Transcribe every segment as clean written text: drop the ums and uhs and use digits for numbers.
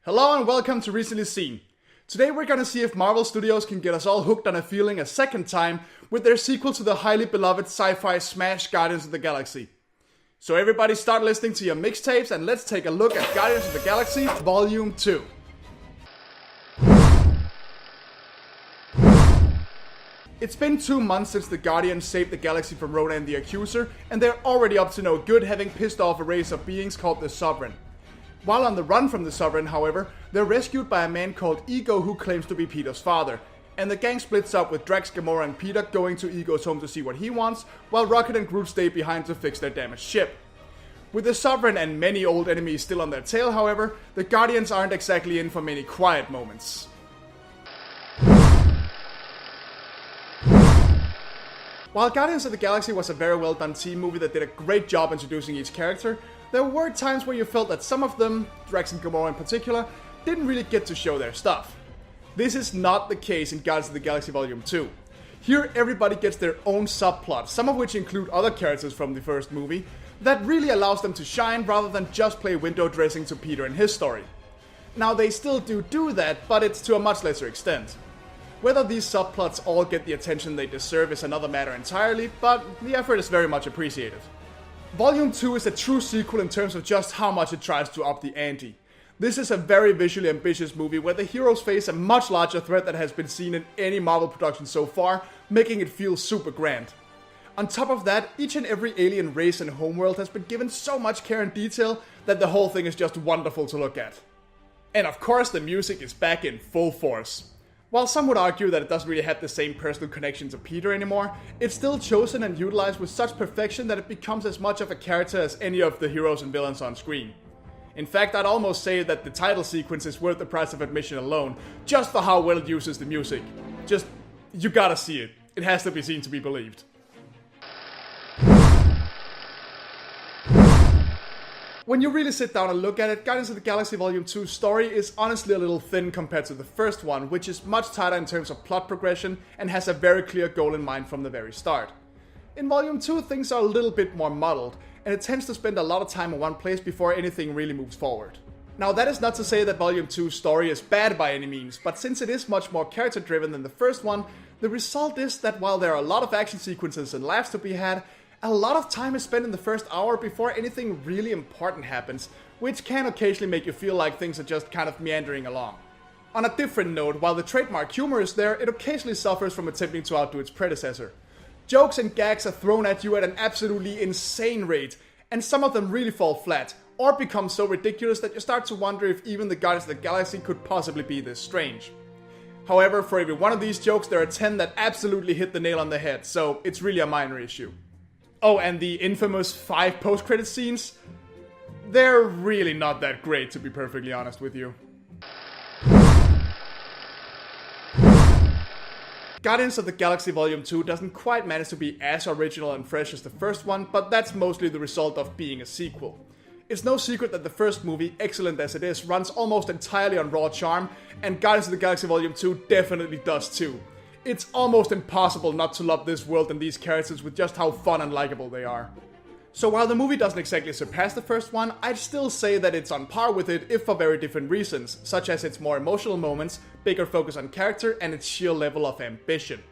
Hello and welcome to Recently Seen. Today we're gonna see if Marvel Studios can get us all hooked on a feeling a second time with their sequel to the highly beloved sci-fi smash Guardians of the Galaxy. So everybody start listening to your mixtapes and let's take a look at Guardians of the Galaxy Volume 2. It's been 2 months since the Guardians saved the galaxy from Ronan the Accuser, and they're already up to no good, having pissed off a race of beings called the Sovereign. While on the run from the Sovereign, however, they're rescued by a man called Ego who claims to be Peter's father, and the gang splits up with Drax, Gamora and Peter going to Ego's home to see what he wants, while Rocket and Groot stay behind to fix their damaged ship. With the Sovereign and many old enemies still on their tail, however, the Guardians aren't exactly in for many quiet moments. While Guardians of the Galaxy was a very well done team movie that did a great job introducing each character, there were times where you felt that some of them, Drax and Gamora in particular, didn't really get to show their stuff. This is not the case in Guardians of the Galaxy Volume 2. Here everybody gets their own subplot, some of which include other characters from the first movie, that really allows them to shine rather than just play window dressing to Peter and his story. Now they still do that, but it's to a much lesser extent. Whether these subplots all get the attention they deserve is another matter entirely, but the effort is very much appreciated. Volume 2 is a true sequel in terms of just how much it tries to up the ante. This is a very visually ambitious movie where the heroes face a much larger threat than has been seen in any Marvel production so far, making it feel super grand. On top of that, each and every alien race and homeworld has been given so much care and detail that the whole thing is just wonderful to look at. And of course the music is back in full force. While some would argue that it doesn't really have the same personal connection to Peter anymore, it's still chosen and utilized with such perfection that it becomes as much of a character as any of the heroes and villains on screen. In fact, I'd almost say that the title sequence is worth the price of admission alone, just for how well it uses the music. You gotta see it. It has to be seen to be believed. When you really sit down and look at it, Guardians of the Galaxy Volume 2's story is honestly a little thin compared to the first one, which is much tighter in terms of plot progression and has a very clear goal in mind from the very start. In Volume 2, things are a little bit more muddled, and it tends to spend a lot of time in one place before anything really moves forward. Now that is not to say that Volume 2's story is bad by any means, but since it is much more character driven than the first one, the result is that while there are a lot of action sequences and laughs to be had, a lot of time is spent in the first hour before anything really important happens, which can occasionally make you feel like things are just kind of meandering along. On a different note, while the trademark humor is there, it occasionally suffers from attempting to outdo its predecessor. Jokes and gags are thrown at you at an absolutely insane rate, and some of them really fall flat, or become so ridiculous that you start to wonder if even the Guardians of the Galaxy could possibly be this strange. However, for every one of these jokes, there are 10 that absolutely hit the nail on the head, so it's really a minor issue. Oh, and the infamous 5 post-credit scenes? They're really not that great, to be perfectly honest with you. Guardians of the Galaxy Volume 2 doesn't quite manage to be as original and fresh as the first one, but that's mostly the result of being a sequel. It's no secret that the first movie, excellent as it is, runs almost entirely on raw charm, and Guardians of the Galaxy Volume 2 definitely does too. It's almost impossible not to love this world and these characters with just how fun and likable they are. So while the movie doesn't exactly surpass the first one, I'd still say that it's on par with it, if for very different reasons, such as its more emotional moments, bigger focus on character, and its sheer level of ambition.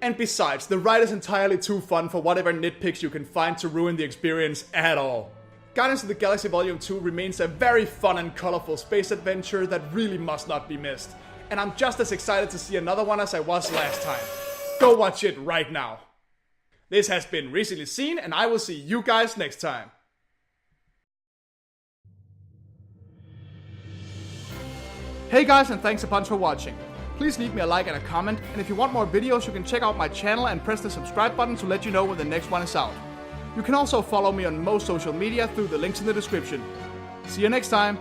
And besides, the ride is entirely too fun for whatever nitpicks you can find to ruin the experience at all. Guardians of the Galaxy Volume 2 remains a very fun and colorful space adventure that really must not be missed. And I'm just as excited to see another one as I was last time. Go watch it right now. This has been Recently Seen, and I will see you guys next time. Hey guys, and thanks a bunch for watching. Please leave me a like and a comment, and if you want more videos you can check out my channel and press the subscribe button to let you know when the next one is out. You can also follow me on most social media through the links in the description. See you next time.